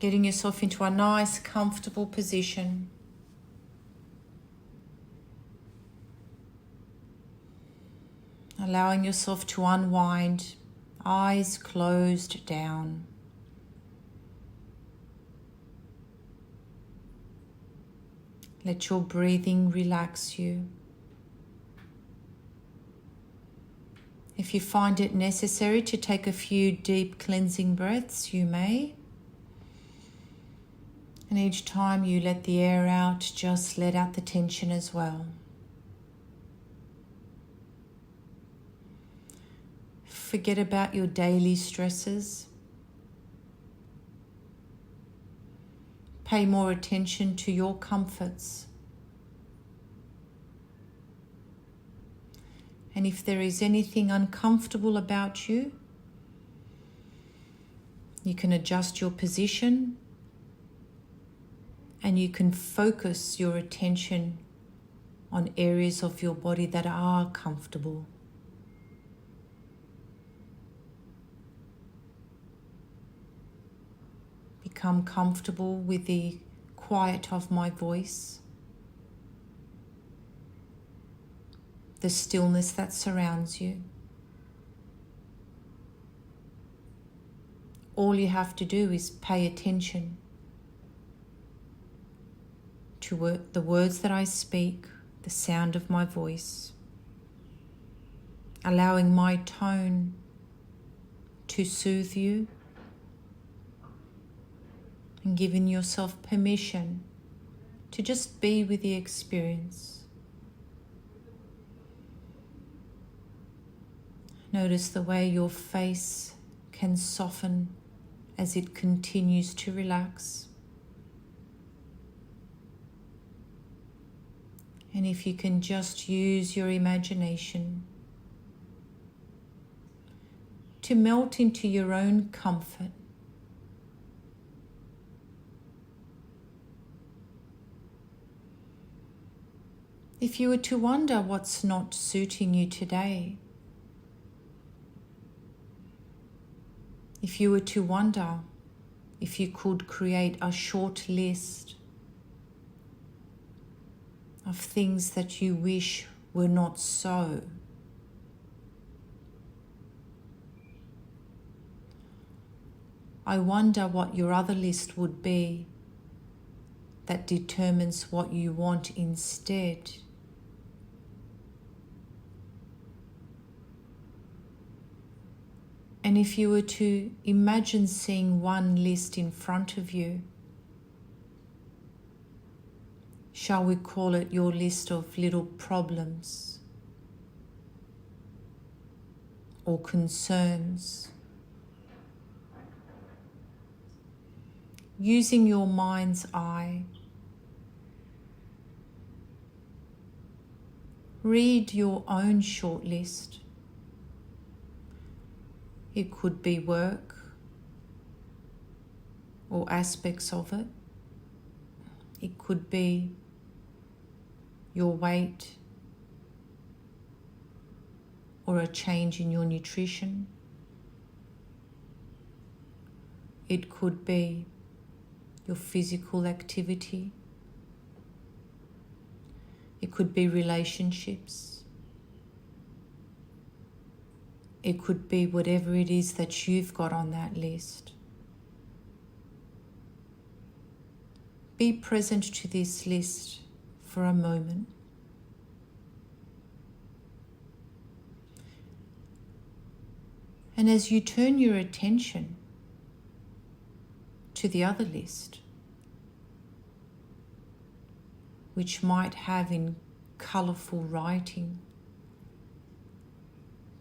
Getting yourself into a nice, comfortable position. Allowing yourself to unwind, eyes closed down. Let your breathing relax you. If you find it necessary to take a few deep cleansing breaths, you may. And each time you let the air out, just let out the tension as well. Forget about your daily stresses. Pay more attention to your comforts. And if there is anything uncomfortable about you, you can adjust your position and you can focus your attention on areas of your body that are comfortable. Become comfortable with the quiet of my voice, the stillness that surrounds you. All you have to do is pay attention to the words that I speak, the sound of my voice, allowing my tone to soothe you, and giving yourself permission to just be with the experience. Notice the way your face can soften as it continues to relax. And if you can just use your imagination to melt into your own comfort. If you were to wonder what's not suiting you today, if you were to wonder if you could create a short list of things that you wish were not so, I wonder what your other list would be that determines what you want instead. And if you were to imagine seeing one list in front of you, shall we call it your list of little problems or concerns? Using your mind's eye, read your own short list. It could be work or aspects of it. It could be your weight or a change in your nutrition. It could be your physical activity. It could be relationships. It could be whatever it is that you've got on that list. Be present to this list for a moment. And as you turn your attention to the other list, which might have in colourful writing,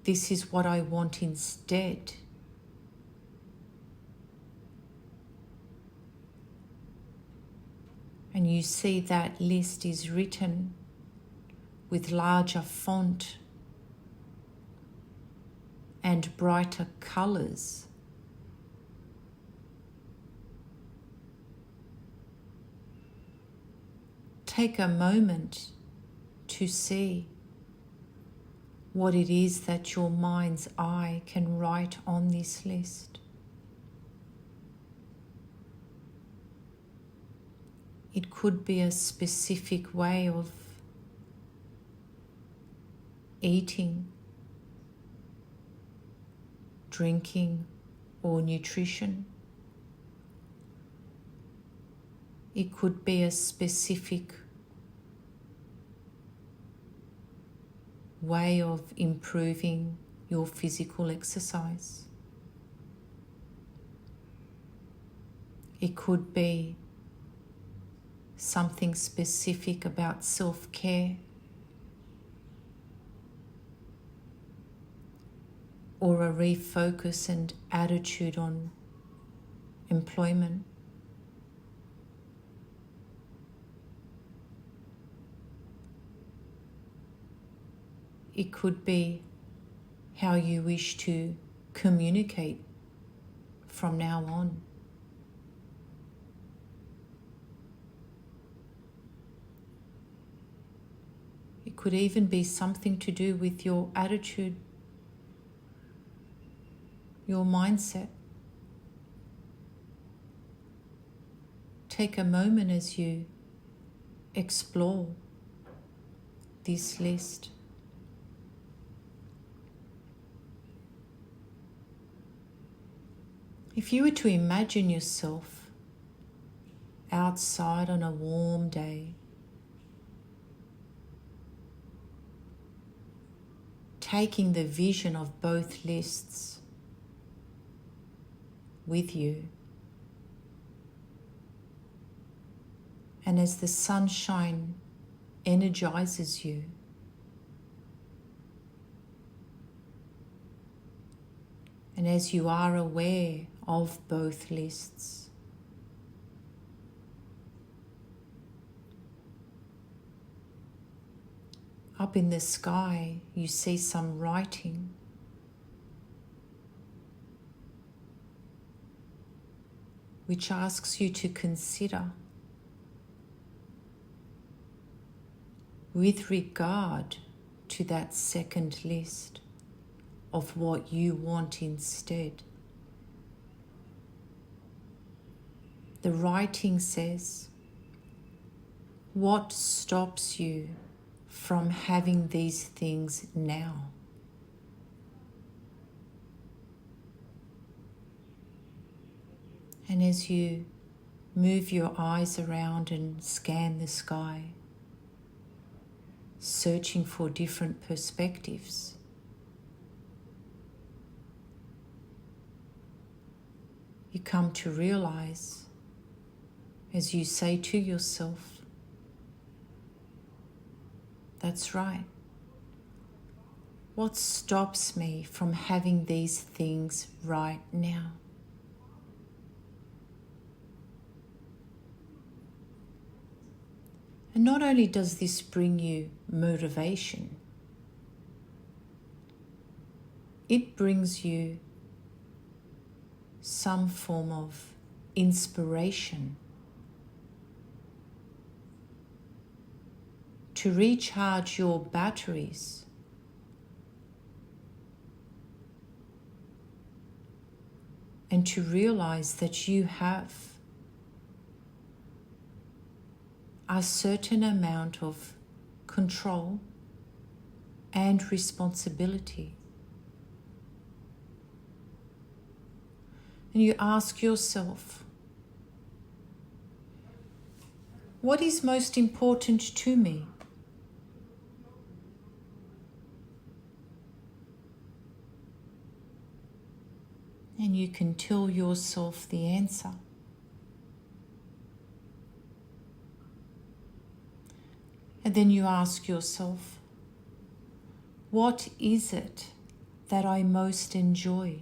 "This is what I want instead," and you see that list is written with larger font and brighter colours, take a moment to see what it is that your mind's eye can write on this list. It could be a specific way of eating, drinking, or nutrition. It could be a specific way of improving your physical exercise. It could be something specific about self-care, or a refocus and attitude on employment. It could be how you wish to communicate from now on. It could even be something to do with your attitude, your mindset. Take a moment as you explore this list. If you were to imagine yourself outside on a warm day, taking the vision of both lists with you, and as the sunshine energizes you, and as you are aware of both lists, up in the sky you see some writing. Which asks you to consider, with regard to that second list, of what you want instead. The writing says, what stops you from having these things now? And as you move your eyes around and scan the sky, searching for different perspectives, you come to realize, as you say to yourself, that's right. What stops me from having these things right now? And not only does this bring you motivation, it brings you some form of inspiration to recharge your batteries and to realize that you have a certain amount of control and responsibility. And you ask yourself, what is most important to me? And you can tell yourself the answer. And then you ask yourself, what is it that I most enjoy?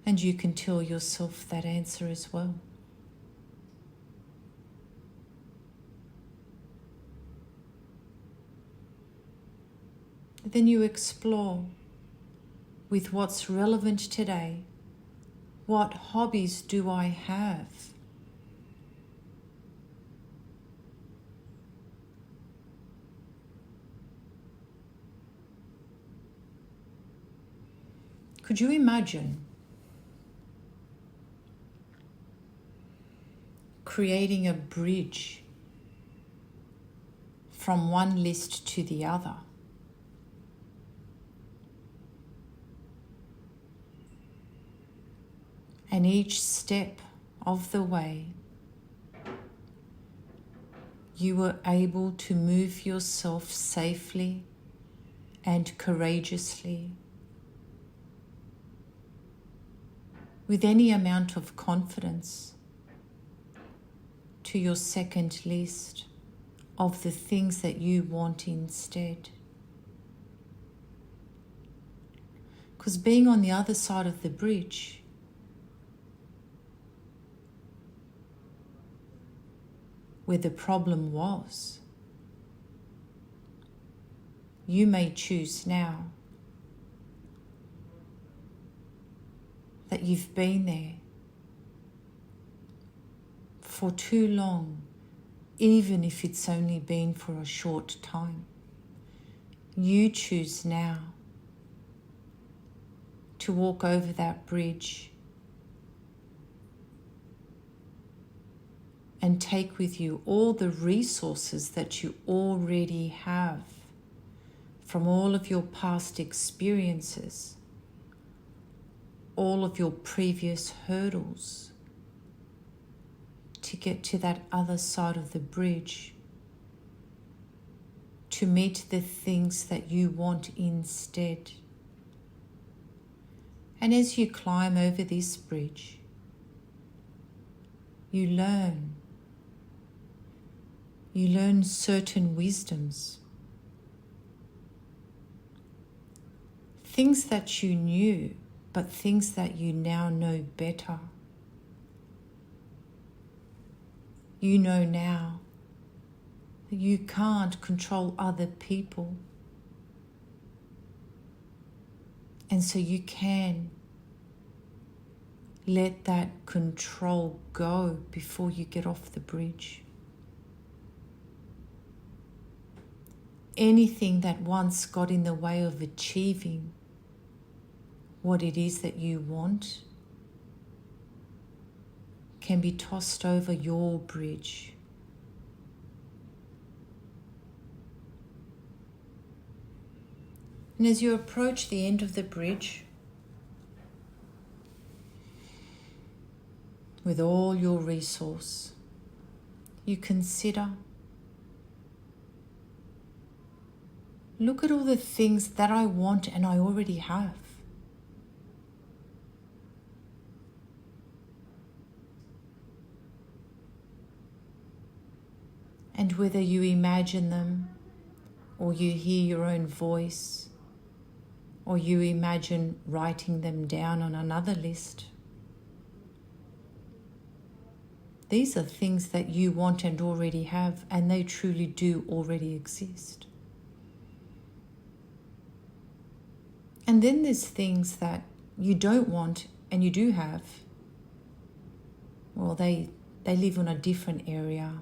And you can tell yourself that answer as well. Then you explore with what's relevant today. What hobbies do I have? Could you imagine creating a bridge from one list to the other. And each step of the way, you were able to move yourself safely and courageously with any amount of confidence to your second list of the things that you want instead. Because being on the other side of the bridge, where the problem was, you may choose now that you've been there for too long, even if it's only been for a short time. You choose now to walk over that bridge and take with you all the resources that you already have from all of your past experiences, all of your previous hurdles, to get to that other side of the bridge, to meet the things that you want instead. And as you climb over this bridge, you learn certain wisdoms, things that you knew, but things that you now know better. You know now that you can't control other people, and so you can let that control go before you get off the bridge. Anything that once got in the way of achieving what it is that you want can be tossed over your bridge. And as you approach the end of the bridge, with all your resource, you consider, look at all the things that I want and I already have. And whether you imagine them, or you hear your own voice, or you imagine writing them down on another list, these are things that you want and already have, and they truly do already exist. And then there's things that you don't want and you do have. Well, they live on a different area,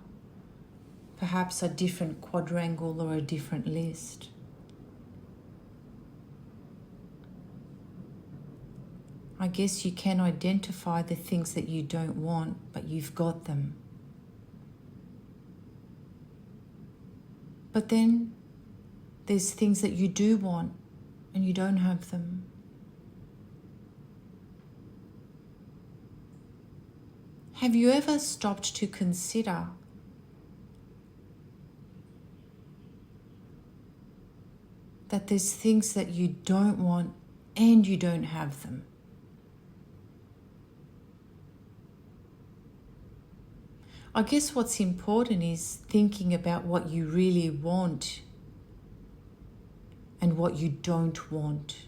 perhaps a different quadrangle or a different list. I guess you can identify the things that you don't want, but you've got them. But then there's things that you do want and you don't have them. Have you ever stopped to consider that there's things that you don't want and you don't have them? I guess what's important is thinking about what you really want and what you don't want.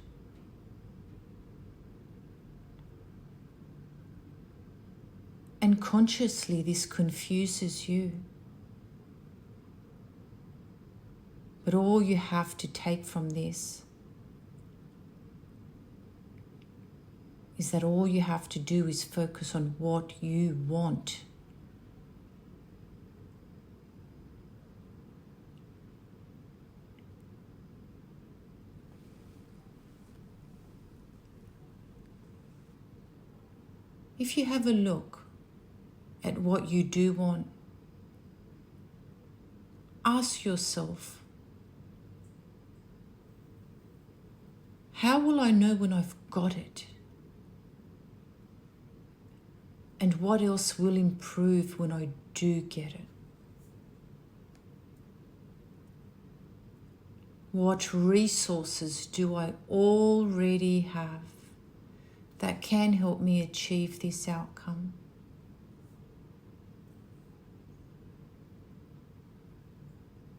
And consciously, this confuses you. But all you have to take from this is that all you have to do is focus on what you want. If you have a look at what you do want, ask yourself, how will I know when I've got it? And what else will improve when I do get it? What resources do I already have that can help me achieve this outcome?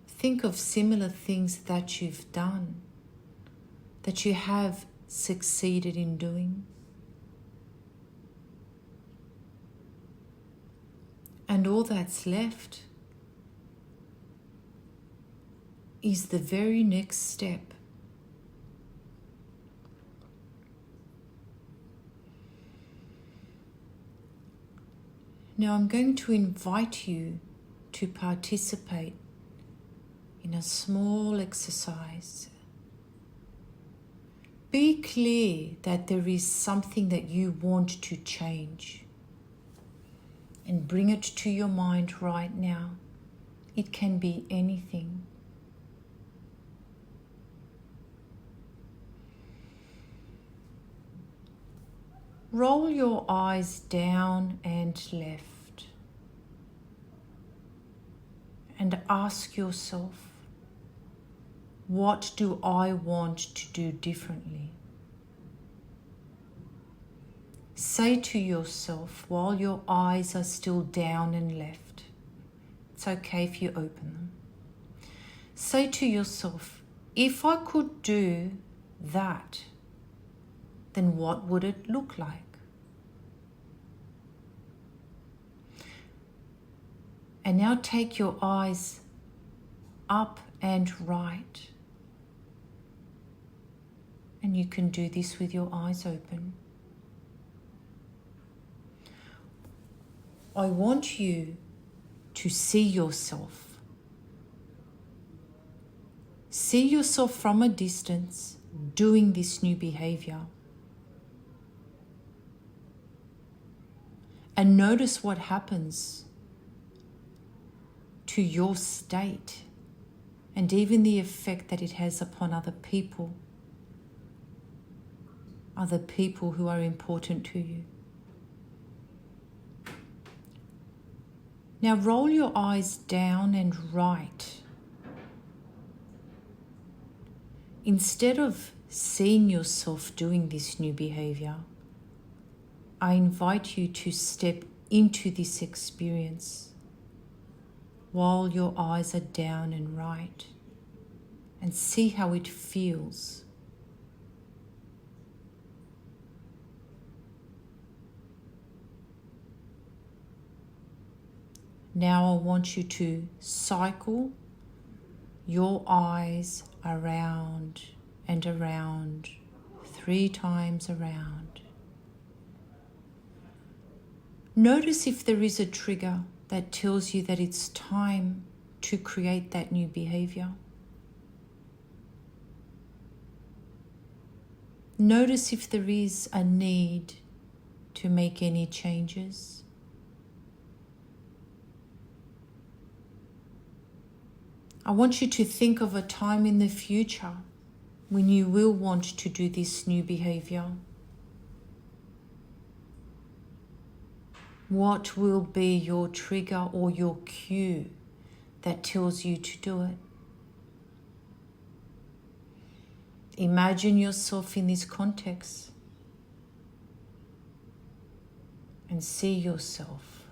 Think of similar things that you've done, that you have succeeded in doing. And all that's left is the very next step. Now I'm going to invite you to participate in a small exercise. Be clear that there is something that you want to change and bring it to your mind right now. It can be anything. Roll your eyes down and left and ask yourself, what do I want to do differently? Say to yourself while your eyes are still down and left. It's okay if you open them. Say to yourself, if I could do that, then what would it look like? And now take your eyes up and right. And you can do this with your eyes open. I want you to see yourself. See yourself from a distance doing this new behavior. And notice what happens to your state and even the effect that it has upon other people who are important to you. Now roll your eyes down and right. Instead of seeing yourself doing this new behavior, I invite you to step into this experience while your eyes are down and right and see how it feels. Now I want you to cycle your eyes around and around, 3 times around. Notice if there is a trigger that tells you that it's time to create that new behavior. Notice if there is a need to make any changes. I want you to think of a time in the future when you will want to do this new behavior. What will be your trigger or your cue that tells you to do it? Imagine yourself in this context and see yourself.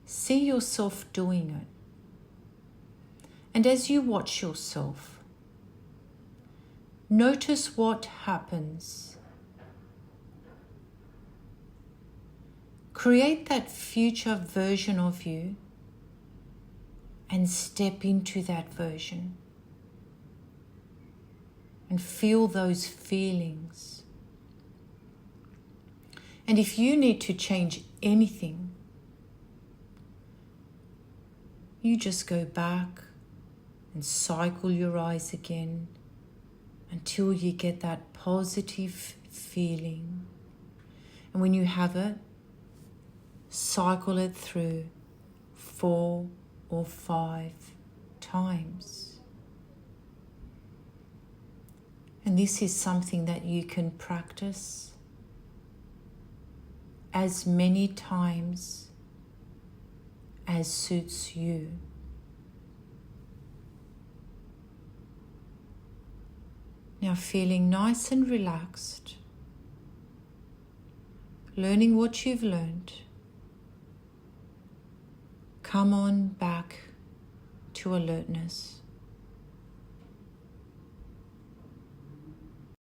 See yourself doing it. And as you watch yourself, notice what happens. Create that future version of you and step into that version. And feel those feelings. And if you need to change anything, you just go back and cycle your eyes again until you get that positive feeling. And when you have it, cycle it through 4 or 5 times. And this is something that you can practice as many times as suits you. Now feeling nice and relaxed, learning what you've learned, come on back to alertness.